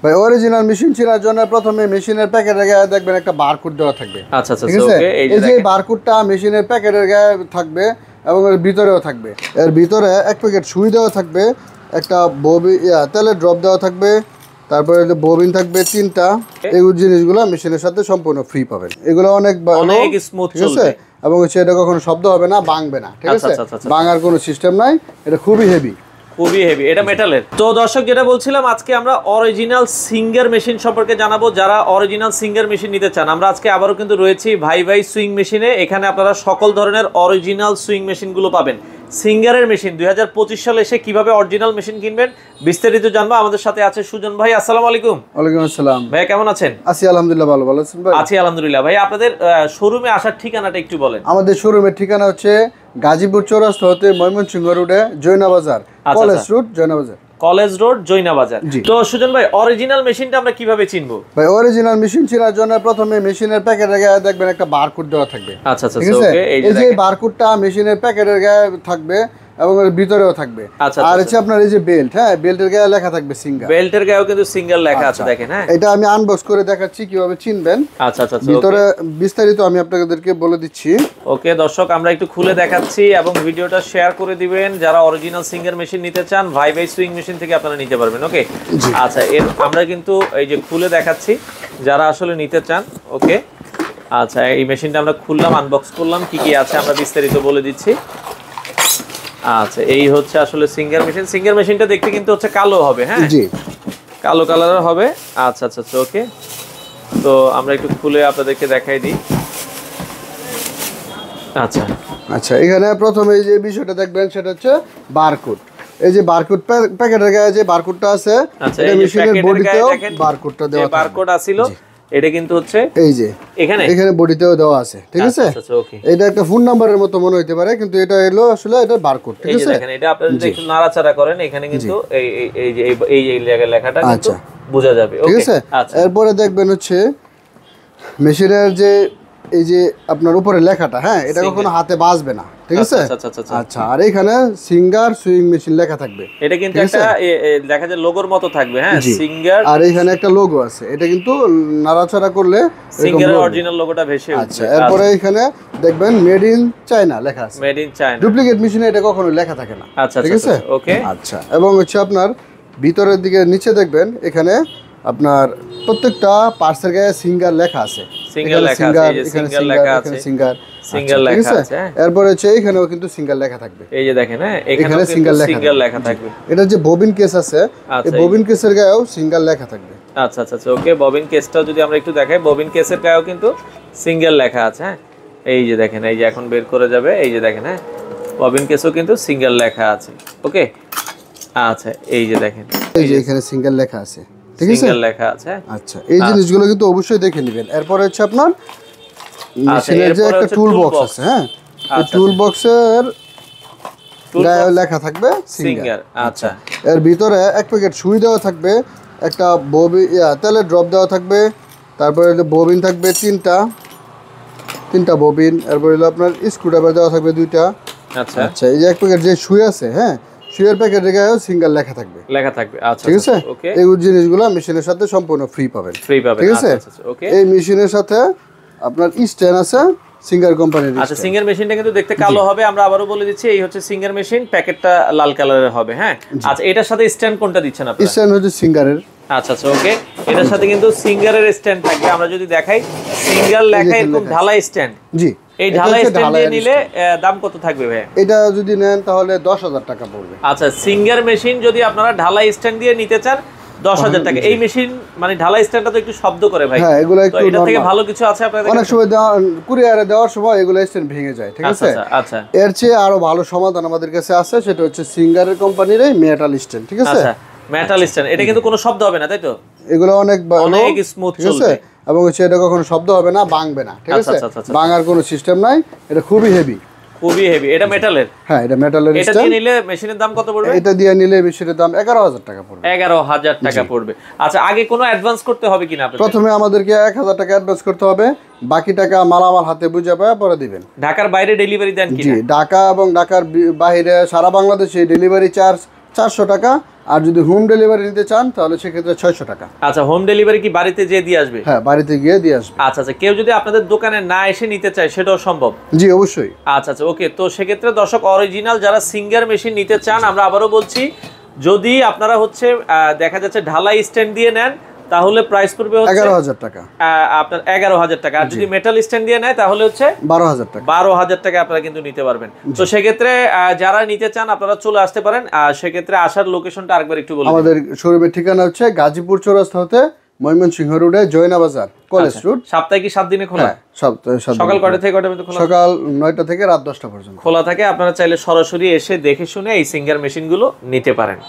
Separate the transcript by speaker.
Speaker 1: ভাই original machine চেনার জন্য প্রথমে মেশিনের প্যাকেটের গায়ে দেখবেন একটা বারকোড দেওয়া থাকবে।
Speaker 2: আচ্ছা আচ্ছা
Speaker 1: ঠিক আছে,
Speaker 2: ওকে।
Speaker 1: এই যে বারকোডটা মেশিনের প্যাকেটের গায়ে থাকবে এবং এর ভিতরেও থাকবে। এর ভিতরে এক প্যাকেট সুই দেওয়া থাকবে, একটা তেলের ড্রপ দেওয়া থাকবে, তারপরে ববিন থাকবে 3টা। এই জিনিসগুলো মেশিনের সাথে সম্পূর্ণ ফ্রি পাবেন। এগুলো অনেক
Speaker 2: স্মুথ
Speaker 1: চলবে এবং এটা কখনো শব্দ হবে না, ভাঙবে না। ঠিক আছে, ভাঙার কোনো সিস্টেম নাই, এটা খুবই হেভি।
Speaker 2: এটা মেটালের। তো দর্শক যেটা বলছিলাম, আজকে আমরা অরিজিনাল সিঙ্গার মেশিন সম্পর্কে জানাবো। যারা অরিজিনাল সিঙ্গার মেশিন নিতে চান, আমরা আজকে আবারও কিন্তু রয়েছি ভাই ভাই সুইং মেশিনে। এখানে আপনারা সকল ধরনের অরিজিনাল সুইং মেশিনগুলো পাবেন। সিঙ্গারের মেশিন 2025 সালে এসে কিভাবে অরিজিনাল মেশিন কিনবেন বিস্তারিত জানবো। আমাদের সাথে আছে সুজন ভাই। আসসালামু আলাইকুম।
Speaker 1: ওয়ালাইকুম আসসালাম ভাই,
Speaker 2: কেমন আছেন?
Speaker 1: আছি আলহামদুলিল্লাহ, ভালো আছেন ভাই?
Speaker 2: আছি আলহামদুলিল্লাহ। ভাই আপনাদের শোরুমে আসার ঠিকানাটা একটু বলেন।
Speaker 1: আমাদের শোরুমের ঠিকানা হচ্ছে গাজীপুর চৌরাস্তা হতে ময়মনসিংহ রোডে জৈনা বাজার, কলেজ রোড জৈনা বাজার,
Speaker 2: কলেজ রোড জৈনা বাজার। তো সুজন ভাই, অরিজিনাল মেশিনটা আমরা কিভাবে চিনবো?
Speaker 1: ভাই অরিজিনাল মেশিন চেনার জন্য প্রথমে মেশিনের প্যাকেটের গায়ে দেখবেন একটা বারকোড দেওয়া থাকবে।
Speaker 2: আচ্ছা আচ্ছা
Speaker 1: ওকে। এই যে বারকোডটা মেশিনের প্যাকেটের গায়ে থাকবে এবং এর ভিতরেও থাকবে। আর হচ্ছে আপনার এই যে বেল্ট, হ্যাঁ, বেল্টের গায়ে লেখা থাকবে সিঙ্গার।
Speaker 2: বেল্টের গায়েও কিন্তু সিঙ্গার লেখা আছে, দেখেন। হ্যাঁ,
Speaker 1: এটা আমি আনবক্স করে দেখাচ্ছি কিভাবে চিনবেন।
Speaker 2: আচ্ছা আচ্ছা,
Speaker 1: ভিতরে বিস্তারিত আমি আপনাদেরকে বলে দিচ্ছি।
Speaker 2: ওকে দর্শক, আমরা একটু খুলে দেখাচ্ছি এবং ভিডিওটা শেয়ার করে দিবেন। যারা অরিজিনাল সিঙ্গার মেশিন নিতে চান, ভাই ভাই সুইং মেশিন থেকে আপনারা নিতে পারবেন। ওকে, আচ্ছা, আমরা কিন্তু এই যে খুলে দেখাচ্ছি যারা আসলে নিতে চান। ওকে, আচ্ছা, এই মেশিনটা আমরা খুললাম, আনবক্স করলাম, কি কি আছে আমরা বিস্তারিত বলে দিচ্ছি। আচ্ছা, এই হচ্ছে আসলে সিঙ্গার মেশিন। সিঙ্গার মেশিনটা দেখতে কিন্তু হচ্ছে কালো হবে। হ্যাঁ জি, কালো কালারের হবে। আচ্ছা আচ্ছা ওকে। তো আমরা একটু খুলে আপনাদেরকে দেখাই দিই। আচ্ছা
Speaker 1: আচ্ছা, এখানে প্রথমে এই যে বিষয়টা দেখবেন সেটা হচ্ছে বারকোড। এই যে বারকোড প্যাকেটের গায়ে যে বারকোডটা আছে, এটা মেশিনের বডিতেও বারকোডটা দেওয়া আছে।
Speaker 2: বারকোড আছিল, এটা কিন্তু হচ্ছে এই যে এখানে
Speaker 1: বডিতেও দেওয়া আছে। ঠিক আছে, এটা একটা ফোন নাম্বারের মতো মনে হইতে পারে, কিন্তু এটা হলো আসলে এটা বারকোড। ঠিক আছে,
Speaker 2: দেখেন, এটা আপনারা যদি একটু নাড়াচাড়া করেন, এখানে কিন্তু এই যে এই জায়গায় লেখাটা কিন্তু বোঝা যাবে।
Speaker 1: ঠিক আছে, এরপরে দেখবেন হচ্ছে মেশিনের যে এই যে আপনার উপরে লেখাটা, হ্যাঁ, এটা কখনো হাতে বাজবে না। ঠিক আছে, আচ্ছা, আর এখানে সিঙ্গার সুইং মেশিন লেখা থাকবে।
Speaker 2: এটা কিন্তু একটা দেখা যায় লোগোর মতো থাকবে। হ্যাঁ, সিঙ্গার,
Speaker 1: আর এখানে একটা লোগো আছে, এটা কিন্তু নাড়াচাড়া করলে
Speaker 2: সিঙ্গারের অরিজিনাল লোগোটা ভেসে উঠবে।
Speaker 1: আচ্ছা, এরপরে এখানে দেখবেন মেড ইন চায়না লেখা আছে।
Speaker 2: Made in China.
Speaker 1: ডুপ্লিকেট মেশিনে এটা কখনো লেখা থাকে না।
Speaker 2: আচ্ছা,
Speaker 1: ঠিক আছে,
Speaker 2: ওকে।
Speaker 1: আচ্ছা, এবং হচ্ছে আপনার ভিতরের দিকে নিচে দেখবেন এখানে আপনার প্রত্যেকটা পার্টসের গায়ে সিঙ্গার লেখা আছে।
Speaker 2: সিঙ্গার লেখা আছে, এই যে সিঙ্গার লেখা আছে, সিঙ্গার লেখা আছে।
Speaker 1: এরপর হচ্ছে এখানেও কিন্তু সিঙ্গার লেখা থাকবে।
Speaker 2: এই যে দেখেন, হ্যাঁ, এখানে সিঙ্গার লেখা থাকবে।
Speaker 1: এটা যে ববিন কেস আছে, এই ববিন কেসের গায়েও সিঙ্গার লেখা থাকবে।
Speaker 2: আচ্ছা আচ্ছা ওকে। ববিন কেসটাও যদি আমরা একটু দেখাই, ববিন কেসের গায়েও কিন্তু সিঙ্গার লেখা আছে। হ্যাঁ, এই যে দেখেন, এই যে এখন বের করে যাবে, এই যে দেখেন, হ্যাঁ, ববিন কেসও কিন্তু সিঙ্গার লেখা আছে। ওকে, আচ্ছা, এই যে দেখেন,
Speaker 1: এই যে এখানে সিঙ্গার লেখা আছে। ঠিক আছে,
Speaker 2: সিঙ্গার লেখা আছে।
Speaker 1: আচ্ছা, এই জিনিসগুলো কিন্তু অবশ্যই দেখে নেবেন। এরপর হচ্ছে আপনার মেশিনের যে একটা টুল বক্স আছে, হ্যাঁ, এই টুল বক্সের গায়ে লেখা থাকবে সিঙ্গার।
Speaker 2: আচ্ছা,
Speaker 1: এর ভিতরে এক প্যাকেট সুই দেওয়া থাকবে, একটা তেলের ড্রপ দেওয়া থাকবে, তারপরে ববিন থাকবে 3টা ববিন। এরপর হলো আপনার স্ক্রুড্রাইভার দেওয়া থাকবে 2টা। আচ্ছা আচ্ছা, এই যে এক প্যাকেট যে সুই আছে, হ্যাঁ, সুইয়ের প্যাকেটের গায়েও সিঙ্গার লেখা থাকবে।
Speaker 2: আচ্ছা,
Speaker 1: ঠিক আছে, এই জিনিসগুলো মেশিনের সাথে সম্পূর্ণ ফ্রি পাবেন। ঠিক আছে, এই মেশিনের সাথে আপনার স্ট্যান্ড আছে সিঙ্গার কোম্পানির।
Speaker 2: আচ্ছা, সিঙ্গার মেশিনটা কিন্তু দেখতে কালো হবে। আমরা আবারও বলে দিচ্ছি, এই হচ্ছে সিঙ্গার মেশিন, প্যাকেটটা লাল কালারের হবে। হ্যাঁ, আচ্ছা, এটার সাথে স্ট্যান্ড কোনটা দিচ্ছেন আপনারা?
Speaker 1: স্ট্যান্ড হচ্ছে সিঙ্গারের।
Speaker 2: আচ্ছা আচ্ছা ওকে, এটার সাথে কিন্তু সিঙ্গারের স্ট্যান্ড থাকবে। আমরা যদি দেখাই, সিঙ্গার লেখা এরকম ঢালাই স্ট্যান্ড।
Speaker 1: জি,
Speaker 2: এই ঢালাই স্ট্যান্ড দিয়ে নিলে দাম কত থাকবে ভাই?
Speaker 1: এটা যদি নেন তাহলে 10,000 টাকা পড়বে।
Speaker 2: আচ্ছা, সিঙ্গার মেশিন যদি আপনারা ঢালাই স্ট্যান্ড দিয়ে নিতে চান 10,000 টাকা। এই মেশিন মানে ঢালাই স্ট্যান্ডটা তো একটু শব্দ করে ভাই।
Speaker 1: হ্যাঁ, এগুলো একটু
Speaker 2: এটা থেকে ভালো কিছু আছে আপনাদের?
Speaker 1: অনেক সময় কুরিয়ারে দেওয়ার সময় এগুলো স্ট্যান্ড ভেঙে যায়। ঠিক আছে,
Speaker 2: আচ্ছা,
Speaker 1: এর চেয়ে আরো ভালো সমাধান আমাদের কাছে আছে, সেটা হচ্ছে সিঙ্গারের কোম্পানির এই মেটাল স্ট্যান্ড। ঠিক আছে,
Speaker 2: আচ্ছা, মেটাল স্ট্যান্ড, এটা কিন্তু কোনো শব্দ হবে না, তাই তো?
Speaker 1: এগুলো অনেক
Speaker 2: স্মুথ
Speaker 1: চলবে এবং এটা কখনো শব্দ হবে না, ভাঙবে না। ঠিক আছে, ভাঙার কোনো সিস্টেম নাই, এটা খুবই হেভি।
Speaker 2: এটা মেটালের।
Speaker 1: হ্যাঁ, এটা মেটালের।
Speaker 2: এটা দিয়ে নিলে মেশিনের দাম কত পড়বে?
Speaker 1: এটা দিয়ে নিলে মেশিনের দাম 11,000 টাকা পড়বে।
Speaker 2: 11,000 টাকা পড়বে। আচ্ছা, আগে কোনো অ্যাডভান্স করতে হবে কিনা আপনাদের?
Speaker 1: প্রথমে আমাদেরকে 1,000 টাকা অ্যাডভান্স করতে হবে, বাকি টাকা মালামাল হাতে বুঝে পাওয়া পরে দিবেন।
Speaker 2: ঢাকার বাইরে ডেলিভারি দেন কিনা?
Speaker 1: জি, ঢাকা এবং ঢাকার বাইরে সারা বাংলাদেশে ডেলিভারি চার্জ 400 টাকা, আর যদি হোম ডেলিভারি নিতে চান তাহলে সেক্ষেত্রে 600 টাকা।
Speaker 2: আচ্ছা, হোম ডেলিভারি কি বাড়িতে যেয়ে দিয়ে আসবে?
Speaker 1: হ্যাঁ, বাড়িতে গিয়ে দিয়ে আসবে।
Speaker 2: আচ্ছা আচ্ছা, কেউ যদি আপনাদের দোকানে না এসে নিতে চায় সেটাও সম্ভব?
Speaker 1: জি অবশ্যই।
Speaker 2: আচ্ছা আচ্ছা, ওকে। তো সেক্ষেত্রে দর্শক, অরিজিনাল যারা সিঙ্গার মেশিন নিতে চান, আমরা আবারও বলছি, যদি আপনারা হচ্ছে দেখা যাচ্ছে ঢালাই স্ট্যান্ড দিয়ে নেন তাহলে প্রাইস পড়বে হচ্ছে
Speaker 1: 11,000 টাকা,
Speaker 2: আপনার 11,000 টাকা। আর যদি মেটাল স্ট্যান্ড দিয়ে নেয় তাহলে হচ্ছে
Speaker 1: 12,000 টাকা।
Speaker 2: 12,000 টাকা আপনারা কিন্তু নিতে পারবেন। তো সেক্ষেত্রে যারা নিতে চান আপনারা চলে আসতে পারেন। আর সেক্ষেত্রে আসার লোকেশনটা আরেকবার একটু বলুন।
Speaker 1: আমাদের শোরুমের ঠিকানা হচ্ছে গাজীপুর চৌরাস্তা হতে ময়মনসিংহ রোডে জয়না বাজার, কলেজ রোড।
Speaker 2: সপ্তাহে কি 7 দিনে খোলা? সকাল কয়টা থেকে কয়টা পর্যন্ত খোলা?
Speaker 1: সকাল 9টা থেকে রাত 10টা পর্যন্ত
Speaker 2: খোলা থাকে। আপনারা চাইলে সরাসরি এসে দেখে শুনে এই সিঙ্গার মেশিনগুলো নিতে পারেন।